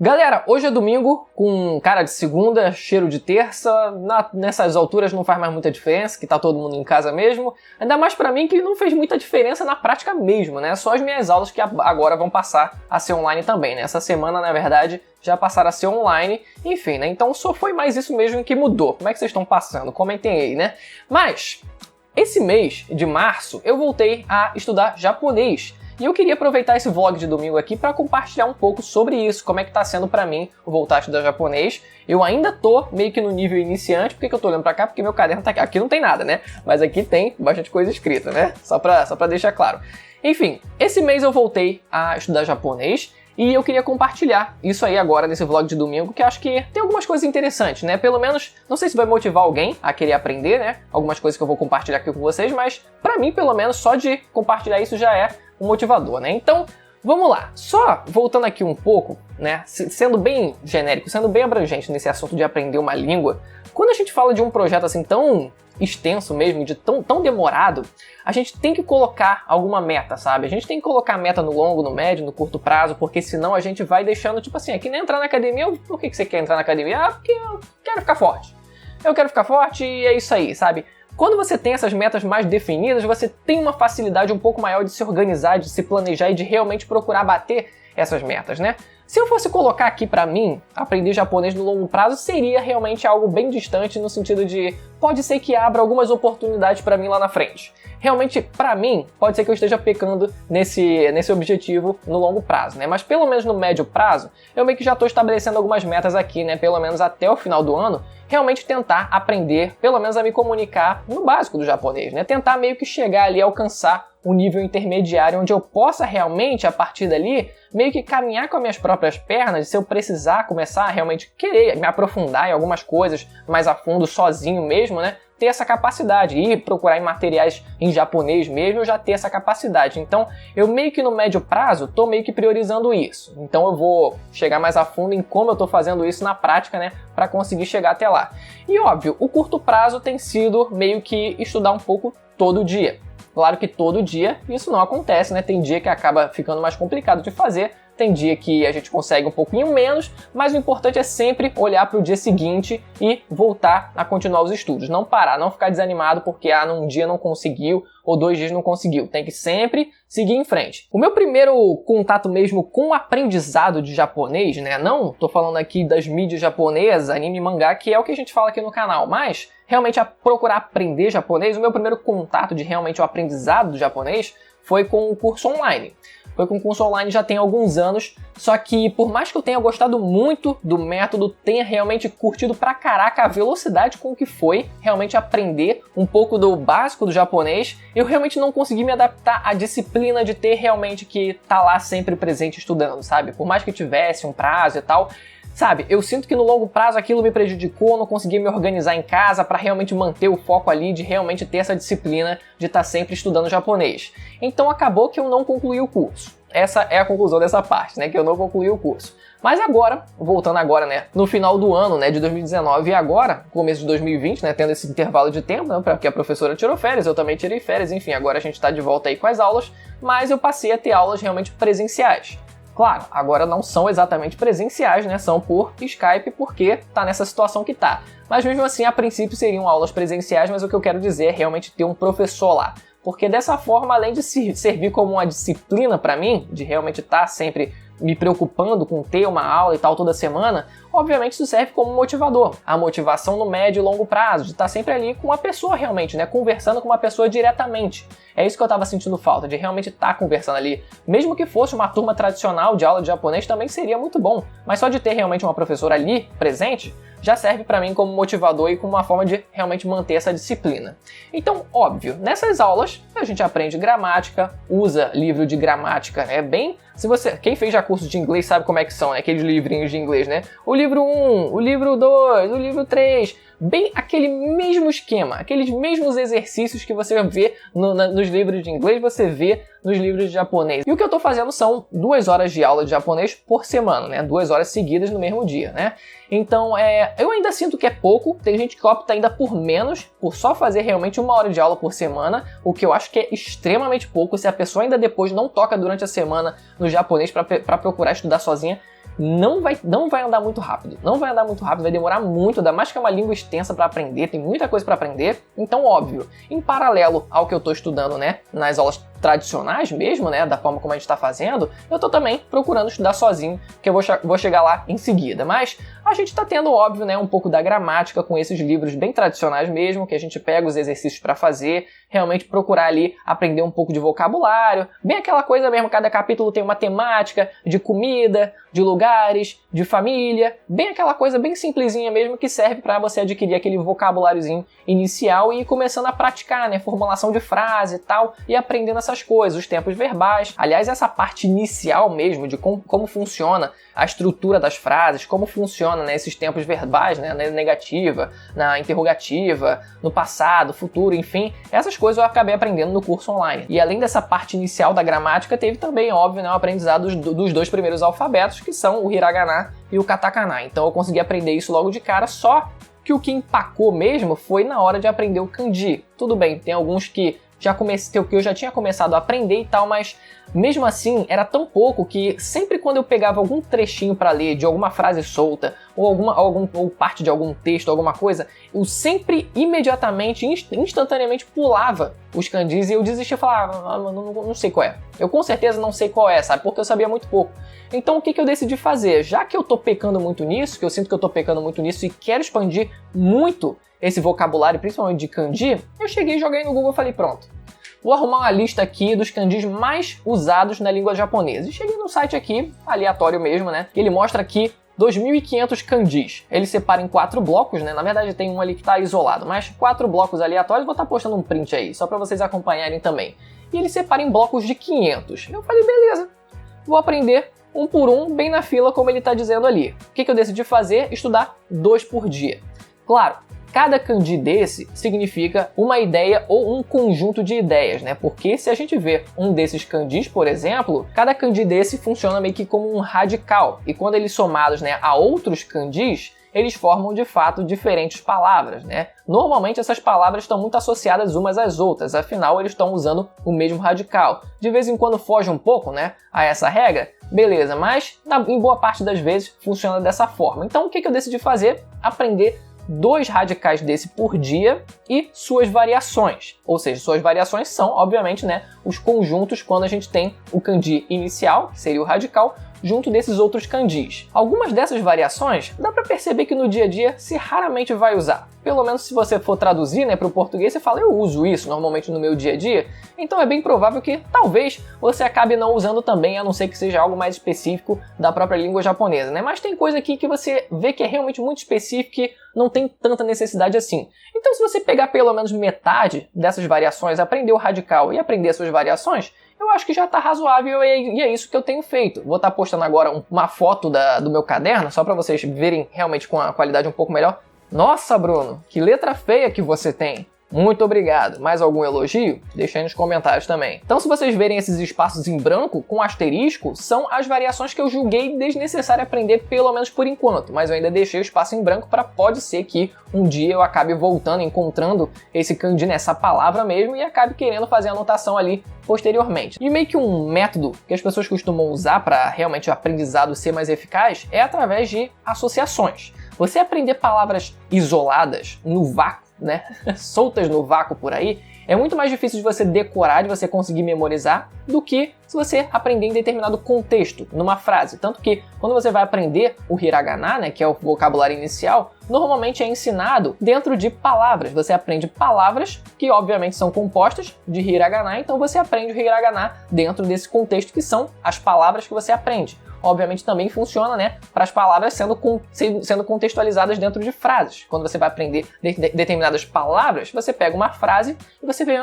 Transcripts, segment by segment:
Galera, hoje é domingo, com cara de segunda, cheiro de terça, nessas alturas não faz mais muita diferença, que tá todo mundo em casa mesmo, ainda mais pra mim que não fez muita diferença na prática mesmo, né? Só as minhas aulas que agora vão passar a ser online também, né? Essa semana, na verdade, já passaram a ser online, enfim, né? Então só foi mais isso mesmo que mudou. Como é que vocês estão passando? Comentem aí, né? Mas, esse mês de março, eu voltei a estudar japonês. E eu queria aproveitar esse vlog de domingo aqui para compartilhar um pouco sobre isso, como é que tá sendo para mim o voltar a estudar japonês. Eu ainda tô meio que no nível iniciante. Por que eu tô olhando para cá? Porque meu caderno tá aqui. Aqui não tem nada, né? Mas aqui tem bastante coisa escrita, né? Só pra deixar claro. Enfim, esse mês eu voltei a estudar japonês e eu queria compartilhar isso aí agora nesse vlog de domingo, que eu acho que tem algumas coisas interessantes, né? Pelo menos, não sei se vai motivar alguém a querer aprender, né? Algumas coisas que eu vou compartilhar aqui com vocês, mas pra mim, pelo menos, só de compartilhar isso já é um motivador, né? Então, vamos lá. Só voltando aqui um pouco, né? Sendo bem genérico, sendo bem abrangente nesse assunto de aprender uma língua, quando a gente fala de um projeto assim tão extenso mesmo, de tão demorado, a gente tem que colocar alguma meta, sabe? A gente tem que colocar meta no longo, no médio, no curto prazo, porque senão a gente vai deixando, tipo assim, é que nem entrar na academia. Por que você quer entrar na academia? Ah, porque eu quero ficar forte. Eu quero ficar forte e é isso aí, sabe? Quando você tem essas metas mais definidas, você tem uma facilidade um pouco maior de se organizar, de se planejar e de realmente procurar bater essas metas, né? Se eu fosse colocar aqui pra mim, aprender japonês no longo prazo seria realmente algo bem distante no sentido de pode ser que abra algumas oportunidades pra mim lá na frente. Realmente, pra mim, pode ser que eu esteja pecando nesse objetivo no longo prazo, né? Mas pelo menos no médio prazo, eu meio que já estou estabelecendo algumas metas aqui, né? Pelo menos até o final do ano, realmente tentar aprender, pelo menos a me comunicar no básico do japonês, né? Tentar meio que chegar ali a alcançar um nível intermediário onde eu possa realmente, a partir dali, meio que caminhar com as minhas próprias pernas, se eu precisar começar a realmente querer me aprofundar em algumas coisas mais a fundo, sozinho mesmo, né? Ter essa capacidade, ir procurar em materiais em japonês mesmo, eu já ter essa capacidade. Então, eu meio que no médio prazo, tô meio que priorizando isso. Então eu vou chegar mais a fundo em como eu tô fazendo isso na prática, né? Pra conseguir chegar até lá. E óbvio, o curto prazo tem sido meio que estudar um pouco todo dia. Claro que todo dia isso não acontece, né? Tem dia que acaba ficando mais complicado de fazer, tem dia que a gente consegue um pouquinho menos, mas o importante é sempre olhar para o dia seguinte e voltar a continuar os estudos. Não parar, não ficar desanimado porque num dia não conseguiu ou 2 dias não conseguiu. Tem que sempre seguir em frente. O meu primeiro contato mesmo com o aprendizado de japonês, né? Não tô falando aqui das mídias japonesas, anime e mangá, que é o que a gente fala aqui no canal, mas realmente a procurar aprender japonês, o meu primeiro contato de realmente o aprendizado do japonês foi com o curso online. Foi com o curso online já tem alguns anos, só que por mais que eu tenha gostado muito do método, tenha realmente curtido pra caraca a velocidade com que foi realmente aprender um pouco do básico do japonês, eu realmente não consegui me adaptar à disciplina de ter realmente que estar lá sempre presente estudando, sabe? Por mais que tivesse um prazo e tal, sabe, eu sinto que no longo prazo aquilo me prejudicou, eu não consegui me organizar em casa para realmente manter o foco ali, de realmente ter essa disciplina de estar sempre estudando japonês. Então acabou que eu não concluí o curso. Essa é a conclusão dessa parte, né, que eu não concluí o curso. Mas agora, voltando agora, né, no final do ano, né, de 2019 e agora, começo de 2020, né, tendo esse intervalo de tempo, né, porque a professora tirou férias, eu também tirei férias, enfim, agora a gente está de volta aí com as aulas, mas eu passei a ter aulas realmente presenciais. Claro, agora não são exatamente presenciais, né? São por Skype, porque tá nessa situação que tá. Mas mesmo assim, a princípio seriam aulas presenciais, mas o que eu quero dizer é realmente ter um professor lá. Porque dessa forma, além de servir como uma disciplina para mim, de realmente estar sempre me preocupando com ter uma aula e tal toda semana, obviamente isso serve como motivador. A motivação no médio e longo prazo, de estar sempre ali com uma pessoa realmente, né? Conversando com uma pessoa diretamente. É isso que eu tava sentindo falta, de realmente estar conversando ali. Mesmo que fosse uma turma tradicional de aula de japonês, também seria muito bom. Mas só de ter realmente uma professora ali, presente, já serve para mim como motivador e como uma forma de realmente manter essa disciplina. Então, óbvio, nessas aulas a gente aprende gramática, usa livro de gramática, né? Quem fez já curso de inglês sabe como é que são, né? Aqueles livrinhos de inglês, né? O livro 1, o livro 2, o livro 3, bem aquele mesmo esquema, aqueles mesmos exercícios que você vê nos livros de inglês, você vê nos livros de japonês. E o que eu tô fazendo são 2 horas de aula de japonês por semana, né? 2 horas seguidas no mesmo dia, né? Então, eu ainda sinto que é pouco, tem gente que opta ainda por menos, por só fazer realmente 1 hora de aula por semana, o que eu acho que é extremamente pouco. Se a pessoa ainda depois não toca durante a semana no japonês para procurar estudar sozinha, não vai andar muito rápido. Não vai andar muito rápido, vai demorar muito, ainda mais que é uma língua extensa para aprender, tem muita coisa para aprender. Então, óbvio, em paralelo ao que eu estou estudando, né, nas aulas tradicionais mesmo, né, da forma como a gente está fazendo, eu estou também procurando estudar sozinho, que eu vou chegar lá em seguida. Mas a gente está tendo, óbvio, né, um pouco da gramática com esses livros bem tradicionais mesmo, que a gente pega os exercícios para fazer, realmente procurar ali aprender um pouco de vocabulário, bem aquela coisa mesmo, cada capítulo tem uma temática de comida, de lugares, de família, bem aquela coisa bem simplesinha mesmo que serve para você adquirir aquele vocabuláriozinho inicial e ir começando a praticar, né, formulação de frase e tal, e aprendendo essas coisas, os tempos verbais. Aliás, essa parte inicial mesmo de como funciona a estrutura das frases, como funciona, né, esses tempos verbais, né, na negativa, na interrogativa, no passado, futuro, enfim, essas coisas eu acabei aprendendo no curso online. E além dessa parte inicial da gramática, teve também, óbvio, né, o aprendizado dos dois primeiros alfabetos, que são o hiragana e o katakana. Então eu consegui aprender isso logo de cara, só que o que empacou mesmo foi na hora de aprender o kanji. Tudo bem, tem alguns que eu já tinha começado a aprender e tal, mas mesmo assim era tão pouco que sempre quando eu pegava algum trechinho para ler de alguma frase solta ou parte de algum texto, alguma coisa, eu sempre imediatamente, instantaneamente pulava os kanjis e eu desistia e falava, não sei qual é. Eu com certeza não sei qual é, sabe? Porque eu sabia muito pouco. Então o que eu decidi fazer? Já que eu tô pecando muito nisso, que eu sinto que eu tô pecando muito nisso e quero expandir muito esse vocabulário, principalmente de kanji, eu cheguei e joguei no Google e falei, pronto, vou arrumar uma lista aqui dos kanjis mais usados na língua japonesa. E cheguei no site aqui, aleatório mesmo, né? Ele mostra aqui 2.500 kanjis. Ele separa em 4 blocos, né? Na verdade tem um ali que tá isolado, mas 4 blocos aleatórios. Vou estar postando um print aí, só para vocês acompanharem também. E ele separa em blocos de 500. Eu falei, beleza, vou aprender um por um, bem na fila, como ele tá dizendo ali. O que eu decidi fazer? Estudar 2 por dia. Claro, cada kanji desse significa uma ideia ou um conjunto de ideias, né? Porque se a gente vê um desses kanjis, por exemplo, cada kanji desse funciona meio que como um radical. E quando eles somados, né, a outros kanjis, eles formam de fato diferentes palavras, né? Normalmente essas palavras estão muito associadas umas às outras, afinal eles estão usando o mesmo radical. De vez em quando foge um pouco, né, a essa regra, beleza, mas em boa parte das vezes funciona dessa forma. Então o que eu decidi fazer? Aprender 2 radicais desse por dia e suas variações. Ou seja, suas variações são, obviamente, né, os conjuntos quando a gente tem o kanji inicial, que seria o radical, junto desses outros kanjis. Algumas dessas variações dá para perceber que no dia a dia se raramente vai usar. Pelo menos se você for traduzir, né, para o português, você fala, eu uso isso normalmente no meu dia a dia, então é bem provável que talvez você acabe não usando também, a não ser que seja algo mais específico da própria língua japonesa, né? Mas tem coisa aqui que você vê que é realmente muito específico e não tem tanta necessidade assim. Então se você pegar pelo menos metade dessas variações, aprender o radical e aprender as suas variações, eu acho que já está razoável e é isso que eu tenho feito. Vou estar postando agora uma foto do meu caderno, só para vocês verem realmente com a qualidade um pouco melhor. Nossa, Bruno, que letra feia que você tem! Muito obrigado. Mais algum elogio? Deixa aí nos comentários também. Então, se vocês verem esses espaços em branco, com asterisco, são as variações que eu julguei desnecessário aprender, pelo menos por enquanto. Mas eu ainda deixei o espaço em branco para pode ser que um dia eu acabe voltando, encontrando esse kanji nessa palavra mesmo e acabe querendo fazer a anotação ali posteriormente. E meio que um método que as pessoas costumam usar para realmente o aprendizado ser mais eficaz é através de associações. Você aprender palavras isoladas, no vácuo, né, soltas no vácuo por aí, é muito mais difícil de você decorar, de você conseguir memorizar, do que se você aprender em determinado contexto, numa frase. Tanto que quando você vai aprender o hiragana, né, que é o vocabulário inicial, normalmente é ensinado dentro de palavras. Você aprende palavras que obviamente são compostas de hiragana, então você aprende o hiragana dentro desse contexto que são as palavras que você aprende. Obviamente também funciona, né, para as palavras sendo contextualizadas dentro de frases. Quando você vai aprender determinadas palavras, você pega uma frase e você vê,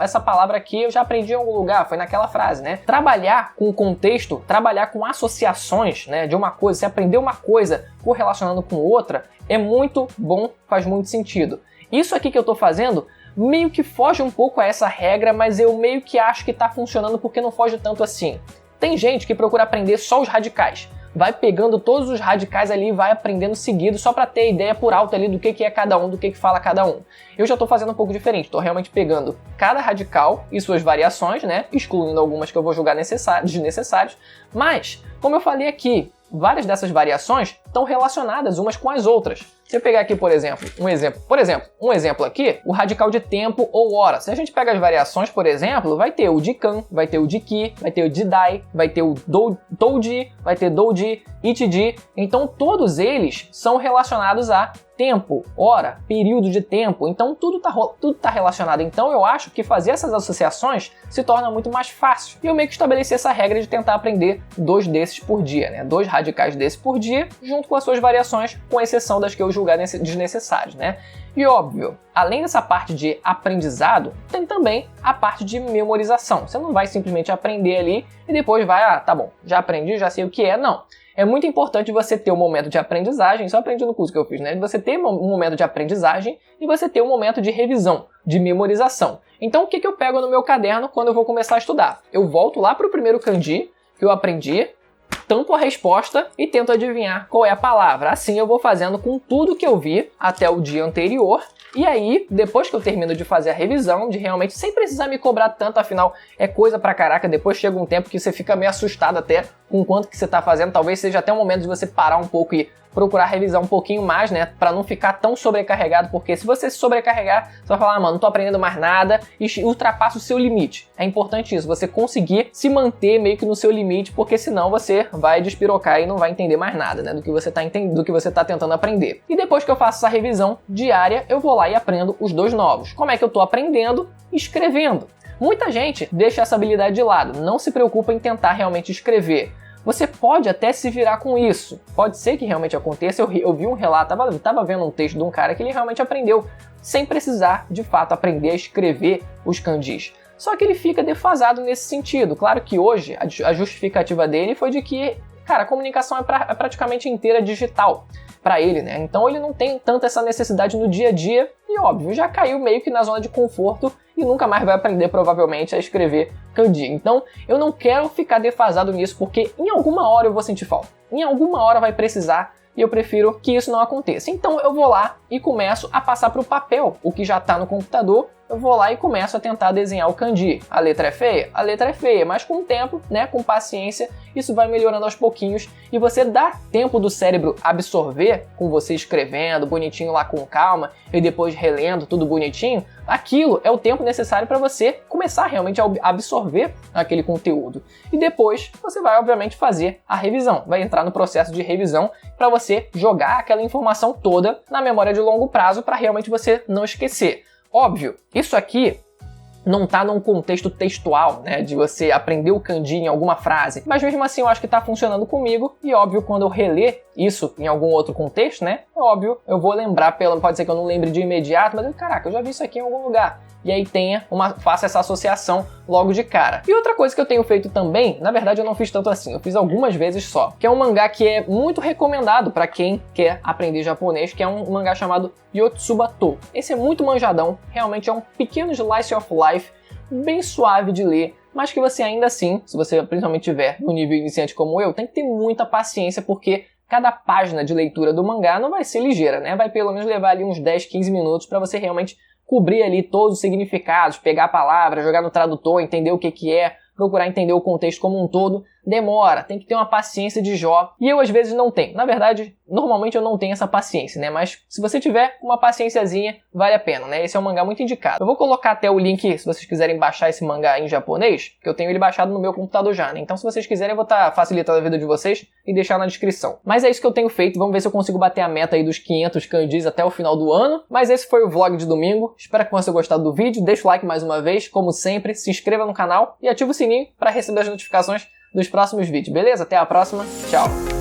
essa palavra aqui eu já aprendi em algum lugar, foi naquela frase, né? Trabalhar com contexto, trabalhar com associações, né, de uma coisa, você aprender uma coisa correlacionando com outra, é muito bom, faz muito sentido. Isso aqui que eu estou fazendo meio que foge um pouco a essa regra, mas eu meio que acho que está funcionando porque não foge tanto assim. Tem gente que procura aprender só os radicais. Vai pegando todos os radicais ali e vai aprendendo seguido só para ter ideia por alto ali do que é cada um, do que fala cada um. Eu já estou fazendo um pouco diferente, estou realmente pegando cada radical e suas variações, né? Excluindo algumas que eu vou julgar desnecessários. Mas, como eu falei aqui, várias dessas variações estão relacionadas umas com as outras. Se eu pegar aqui, por exemplo, um exemplo aqui, o radical de tempo ou hora. Se a gente pega as variações, por exemplo, vai ter o de kan, vai ter o de ki, vai ter o de dai, vai ter o douji, vai ter douji, itji. Então todos eles são relacionados a tempo, hora, período de tempo. Então tudo tá relacionado. Então eu acho que fazer essas associações se torna muito mais fácil. E eu meio que estabeleci essa regra de tentar aprender 2 desses por dia, né? 2 radicais desses por dia, junto com as suas variações, com exceção das que eu julgar desnecessárias, né? E óbvio, além dessa parte de aprendizado, tem também a parte de memorização. Você não vai simplesmente aprender ali e depois vai, tá bom, já aprendi, já sei o que é. Não. É muito importante você ter um momento de aprendizagem, isso eu aprendi no curso que eu fiz, né? Você ter um momento de aprendizagem e você ter um momento de revisão, de memorização. Então o que eu pego no meu caderno quando eu vou começar a estudar? Eu volto lá para o primeiro kanji que eu aprendi, tampo a resposta e tento adivinhar qual é a palavra. Assim eu vou fazendo com tudo que eu vi até o dia anterior. E aí, depois que eu termino de fazer a revisão, de realmente, sem precisar me cobrar tanto, afinal é coisa pra caraca, depois chega um tempo que você fica meio assustado até com o quanto que você tá fazendo. Talvez seja até o momento de você parar um pouco e procurar revisar um pouquinho mais, né, pra não ficar tão sobrecarregado, porque se você se sobrecarregar, você vai falar, mano, não tô aprendendo mais nada, e ultrapassa o seu limite. É importante isso, você conseguir se manter meio que no seu limite, porque senão você vai despirocar e não vai entender mais nada, né, do que você tá tentando aprender. E depois que eu faço essa revisão diária, eu vou lá e aprendo os 2 novos. Como é que eu tô aprendendo? Escrevendo. Muita gente deixa essa habilidade de lado, não se preocupa em tentar realmente escrever. Você pode até se virar com isso. Pode ser que realmente aconteça. Eu vi um relato, tava vendo um texto de um cara que ele realmente aprendeu sem precisar, de fato, aprender a escrever os kanjis. Só que ele fica defasado nesse sentido. Claro que hoje a justificativa dele foi de que, cara, a comunicação é praticamente inteira digital para ele, né? Então ele não tem tanta essa necessidade no dia a dia e, óbvio, já caiu meio que na zona de conforto e nunca mais vai aprender, provavelmente, a escrever kanji. Então, eu não quero ficar defasado nisso, porque em alguma hora eu vou sentir falta. Em alguma hora vai precisar e eu prefiro que isso não aconteça. Então, eu vou lá e começo a passar para o papel o que já está no computador. Eu vou lá e começo a tentar desenhar o kanji. A letra é feia? A letra é feia, mas com o tempo, né, com paciência, isso vai melhorando aos pouquinhos e você dá tempo do cérebro absorver, com você escrevendo bonitinho lá com calma e depois relendo tudo bonitinho. Aquilo é o tempo necessário para você começar realmente a absorver aquele conteúdo. E depois você vai, obviamente, fazer a revisão. Vai entrar no processo de revisão para você jogar aquela informação toda na memória de longo prazo para realmente você não esquecer. Óbvio, isso aqui não está num contexto textual, né, de você aprender o kanji em alguma frase, mas mesmo assim eu acho que está funcionando comigo e, óbvio, quando eu reler isso em algum outro contexto, né, óbvio, eu vou lembrar, pode ser que eu não lembre de imediato, mas caraca, eu já vi isso aqui em algum lugar. E aí faça essa associação logo de cara. E outra coisa que eu tenho feito também, na verdade eu não fiz tanto assim, eu fiz algumas vezes só, que é um mangá que é muito recomendado para quem quer aprender japonês, que é um mangá chamado Yotsuba-to. Esse é muito manjadão, realmente é um pequeno slice of life, bem suave de ler, mas que você ainda assim, se você principalmente tiver no nível iniciante como eu, tem que ter muita paciência, porque cada página de leitura do mangá não vai ser ligeira, né? Vai pelo menos levar ali uns 10, 15 minutos para você realmente cobrir ali todos os significados, pegar a palavra, jogar no tradutor, entender o que é, procurar entender o contexto como um todo. Demora, tem que ter uma paciência de Jó. E eu às vezes não tenho. Na verdade, normalmente eu não tenho essa paciência, né? Mas se você tiver uma paciênciazinha, vale a pena, né? Esse é um mangá muito indicado. Eu vou colocar até o link, se vocês quiserem baixar esse mangá em japonês, que eu tenho ele baixado no meu computador já, né? Então se vocês quiserem, eu vou estar facilitando a vida de vocês e deixar na descrição. Mas é isso que eu tenho feito. Vamos ver se eu consigo bater a meta aí dos 500 kanjis até o final do ano. Mas esse foi o vlog de domingo. Espero que você tenha gostado do vídeo. Deixa o like mais uma vez, como sempre. Se inscreva no canal e ativa o sininho para receber as notificações dos próximos vídeos, beleza? Até a próxima, tchau!